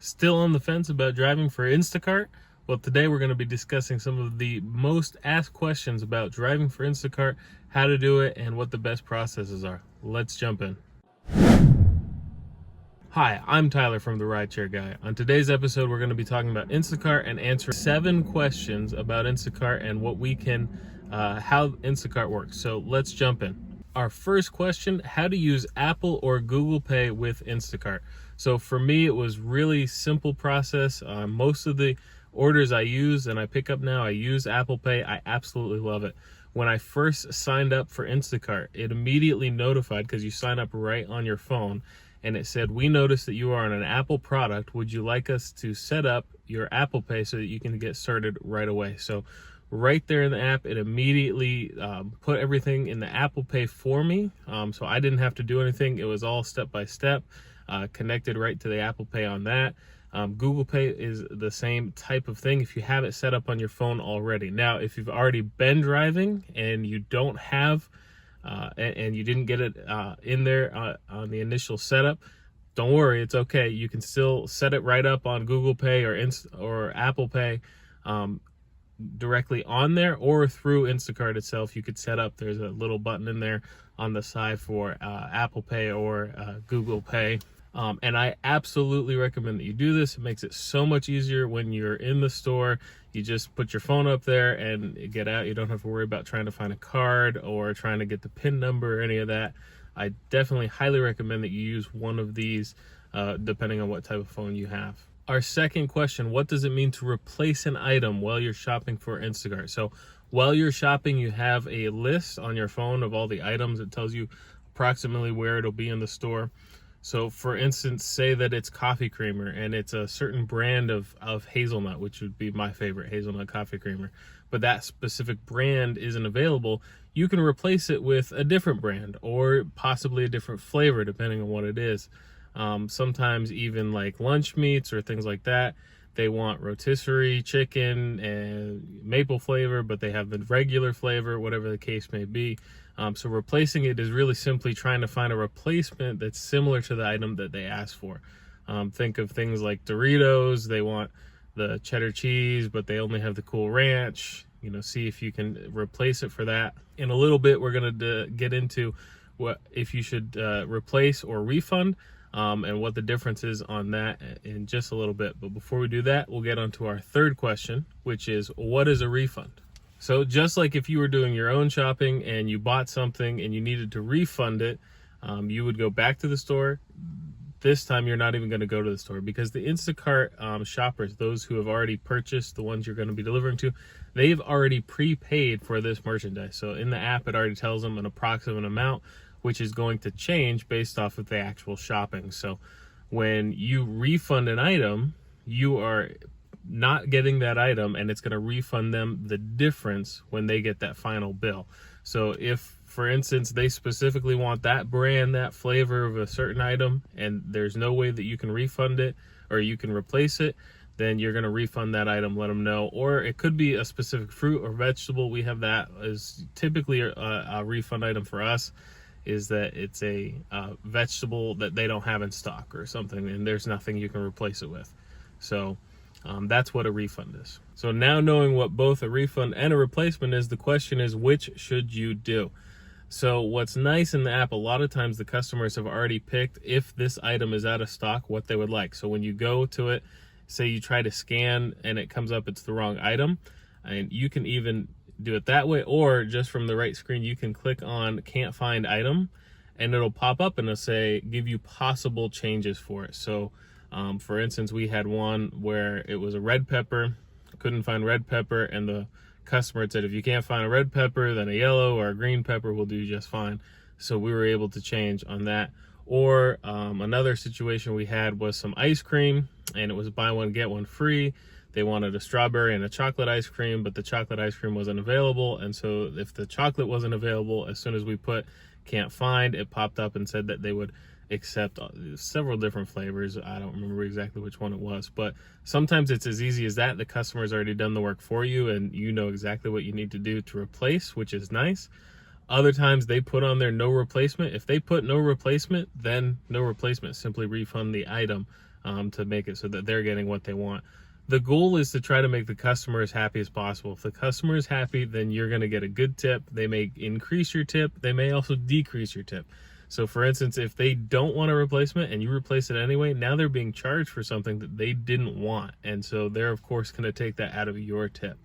Still on the fence about driving for Instacart? Well, today we're going to be discussing some of the most asked questions about driving for Instacart, how to do it, and what the best processes are. Let's jump in. Hi, I'm Tyler from the Rideshare Guy. On today's episode, we're going to be talking about Instacart and answering 7 questions about Instacart and what we can, how Instacart works. So let's jump in. Our first question, how to use Apple or Google Pay with Instacart. So for me, it was really simple process. Most of the orders I use and I pick up now, I use Apple Pay. I absolutely love it. When I first signed up for Instacart, it immediately notified, because you sign up right on your phone, and it said, we noticed that you are on an Apple product. Would you like us to set up your Apple Pay so that you can get started right away? So right there in the app, it immediately put everything in the Apple Pay for me. So I didn't have to do anything. It was all step by step, connected right to the Apple Pay on that. Google Pay is the same type of thing if you have it set up on your phone already. Now, if you've already been driving and you don't have, and you didn't get it in there on the initial setup, don't worry, it's okay. You can still set it right up on Google Pay or Apple Pay directly on there, or through Instacart itself. You could set up, there's a little button in there on the side for Apple Pay or Google Pay. And I absolutely recommend that you do this. It makes it so much easier when you're in the store. You just put your phone up there and get out. You don't have to worry about trying to find a card or trying to get the PIN number or any of that. I definitely highly recommend that you use one of these, depending on what type of phone you have. Our second question, what does it mean to replace an item while you're shopping for Instacart? So while you're shopping, you have a list on your phone of all the items. It tells you approximately where it'll be in the store. So for instance, say that it's coffee creamer and it's a certain brand of hazelnut, which would be my favorite, hazelnut coffee creamer, but that specific brand isn't available. You can replace it with a different brand or possibly a different flavor, depending on what it is. Sometimes even like lunch meats or things like that, they want rotisserie chicken and maple flavor, but they have the regular flavor, whatever the case may be. So replacing it is really simply trying to find a replacement that's similar to the item that they asked for. Think of things like Doritos. They want the cheddar cheese, but they only have the Cool Ranch. See if you can replace it for that. In a little bit, we're going to get into what if you should replace or refund, and what the difference is on that in just a little bit. But before we do that, we'll get on to our third question, which is, what is a refund? So just like if you were doing your own shopping and you bought something and you needed to refund it, you would go back to the store. This time you're not even going to go to the store, because the Instacart shoppers, those who have already purchased, the ones you're going to be delivering to, they've already prepaid for this merchandise. So in the app, it already tells them an approximate amount, which is going to change based off of the actual shopping. So when you refund an item, you are not getting that item, and it's going to refund them the difference when they get that final bill. So if, for instance, they specifically want that brand, that flavor of a certain item, and there's no way that you can refund it or you can replace it, then you're going to refund that item, let them know. Or it could be a specific fruit or vegetable. We have that as typically a refund item for us, is that it's a vegetable that they don't have in stock or something, and there's nothing you can replace it with. So that's what a refund is. So now, knowing what both a refund and a replacement is, the question is, which should you do? So what's nice in the app, a lot of times the customers have already picked, if this item is out of stock, what they would like. So when you go to it, say you try to scan and it comes up it's the wrong item, and you can even do it that way, or just from the right screen, you can click on can't find item, and it'll pop up and it'll say, give you possible changes for it. So for instance, we had one where it was a red pepper, couldn't find red pepper, and the customer had said, if you can't find a red pepper, then a yellow or a green pepper will do just fine. So we were able to change on that. Or another situation we had was some ice cream, and it was buy one, get one free. They wanted a strawberry and a chocolate ice cream, but the chocolate ice cream wasn't available. And so if the chocolate wasn't available, as soon as we put can't find, it popped up and said that they would accept several different flavors. I don't remember exactly which one it was, but sometimes it's as easy as that. The customer's already done the work for you, and you know exactly what you need to do to replace, which is nice. Other times they put on there no replacement. If they put no replacement, then no replacement. Simply refund the item. to make it so that they're getting what they want. The goal is to try to make the customer as happy as possible. If the customer is happy, then you're going to get a good tip. They may increase your tip. They may also decrease your tip. So for instance, if they don't want a replacement and you replace it anyway, now they're being charged for something that they didn't want. And so they're, of course, going to take that out of your tip.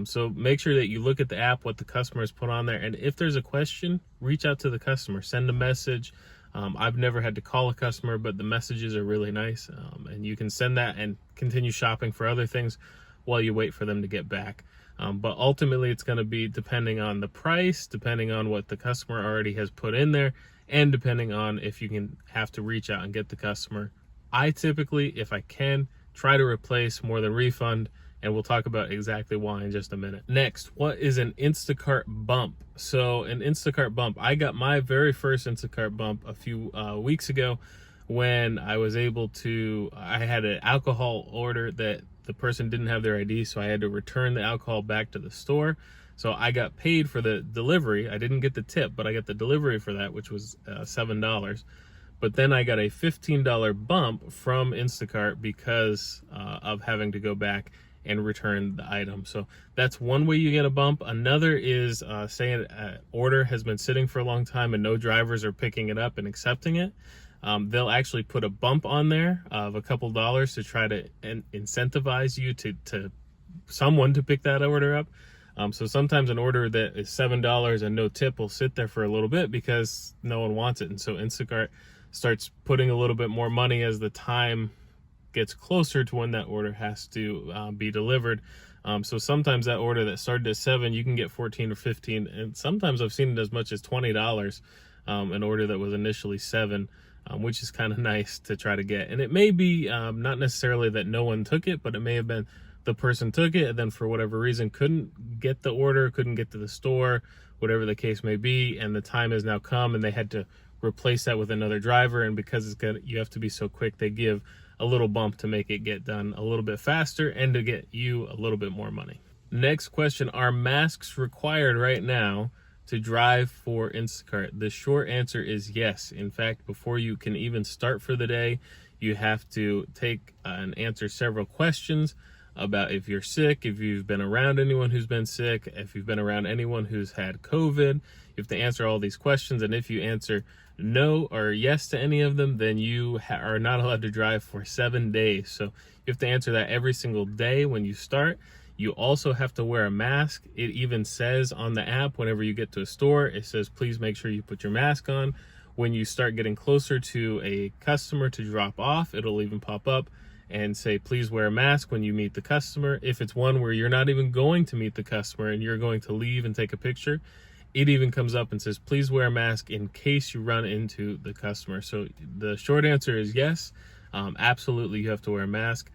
So make sure that you look at the app, what the customer has put on there. And if there's a question, reach out to the customer, send a message. I've never had to call a customer, but the messages are really nice. And you can send that and continue shopping for other things while you wait for them to get back. But ultimately, it's going to be depending on the price, depending on what the customer already has put in there, and depending on if you can have to reach out and get the customer. I typically, if I can, try to replace more than refund, and we'll talk about exactly why in just a minute. Next, what is an Instacart bump? So an Instacart bump, I got my very first Instacart bump a few weeks ago when I was able to, I had an alcohol order that the person didn't have their ID, so I had to return the alcohol back to the store. So I got paid for the delivery. I didn't get the tip, but I got the delivery for that, which was $7. But then I got a $15 bump from Instacart because of having to go back and return the item. So that's one way you get a bump. Another is say an order has been sitting for a long time and no drivers are picking it up and accepting it. They'll actually put a bump on there of a couple dollars to try to incentivize you to someone to pick that order up. So sometimes an order that is $7 and no tip will sit there for a little bit because no one wants it. And so Instacart starts putting a little bit more money as the time gets closer to when that order has to be delivered. So sometimes that order that started at $7, you can get 14 or 15, and sometimes I've seen it as much as $20, an order that was initially $7, which is kind of nice to try to get. And it may be not necessarily that no one took it, but it may have been the person took it and then for whatever reason couldn't get the order, couldn't get to the store, whatever the case may be, and the time has now come and they had to replace that with another driver. And because it's good, you have to be so quick, they give a little bump to make it get done a little bit faster and to get you a little bit more money. Next question, are masks required right now to drive for Instacart? The short answer is yes. In fact, before you can even start for the day, you have to take and answer several questions about if you're sick, if you've been around anyone who's been sick, if you've been around anyone who's had COVID. You have to answer all these questions, and if you answer no or yes to any of them, then you are not allowed to drive for 7 days. So you have to answer that every single day when you start. You also have to wear a mask. It even says on the app, whenever you get to a store, it says, please make sure you put your mask on. When you start getting closer to a customer to drop off, it'll even pop up and say, please wear a mask when you meet the customer. If it's one where you're not even going to meet the customer and you're going to leave and take a picture, it even comes up and says, please wear a mask in case you run into the customer. So the short answer is yes, absolutely you have to wear a mask.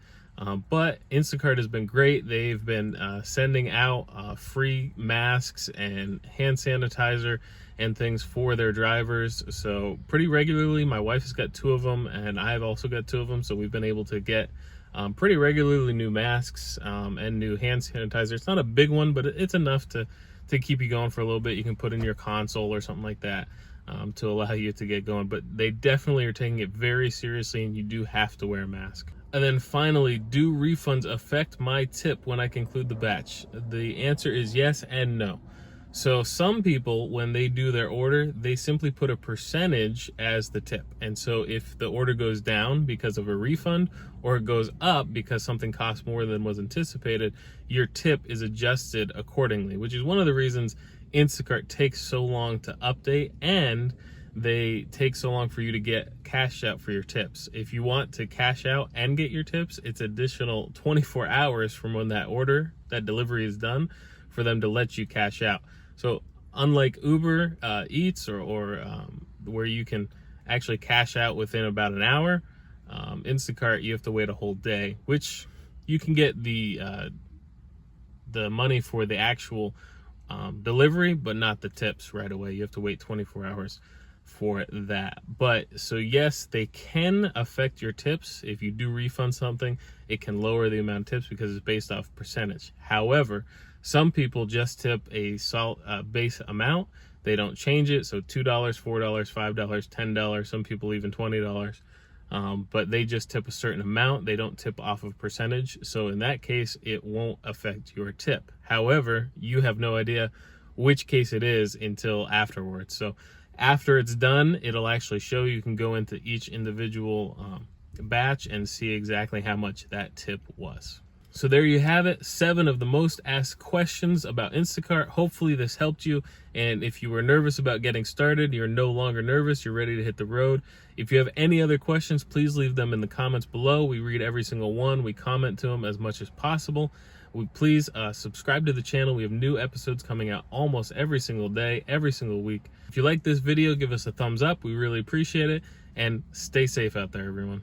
But Instacart has been great. They've been sending out free masks and hand sanitizer and things for their drivers. So pretty regularly, my wife has got 2 of them and I've also got 2 of them. So we've been able to get pretty regularly new masks and new hand sanitizer. It's not a big one, but it's enough to keep you going for a little bit. You can put in your console or something like that to allow you to get going. But they definitely are taking it very seriously and you do have to wear a mask. And then finally, do refunds affect my tip when I conclude the batch? The answer is yes and no. So some people, when they do their order, they simply put a percentage as the tip. And so if the order goes down because of a refund or it goes up because something costs more than was anticipated, your tip is adjusted accordingly, which is one of the reasons Instacart takes so long to update and they take so long for you to get cash out for your tips. If you want to cash out and get your tips, it's additional 24 hours from when that delivery is done for them to let you cash out. So unlike Uber Eats or where you can actually cash out within about an hour, Instacart, you have to wait a whole day, which you can get the money for the actual delivery, but not the tips right away. You have to wait 24 hours for that. But so yes, they can affect your tips. If you do refund something, it can lower the amount of tips because it's based off percentage. However, some people just tip a base amount. They don't change it. So $2, $4, $5, $10, some people even $20. but they just tip a certain amount. They don't tip off of percentage. So in that case, it won't affect your tip. However, you have no idea which case it is until afterwards. So after it's done, it'll actually show. You can go into each individual batch and see exactly how much that tip was. So there you have it, 7 of the most asked questions about Instacart. Hopefully this helped you. And if you were nervous about getting started, you're no longer nervous. You're ready to hit the road. If you have any other questions, please leave them in the comments below. We read every single one. We comment to them as much as possible. Please subscribe to the channel. We have new episodes coming out almost every single day, every single week. If you like this video, give us a thumbs up. We really appreciate it. And stay safe out there, everyone.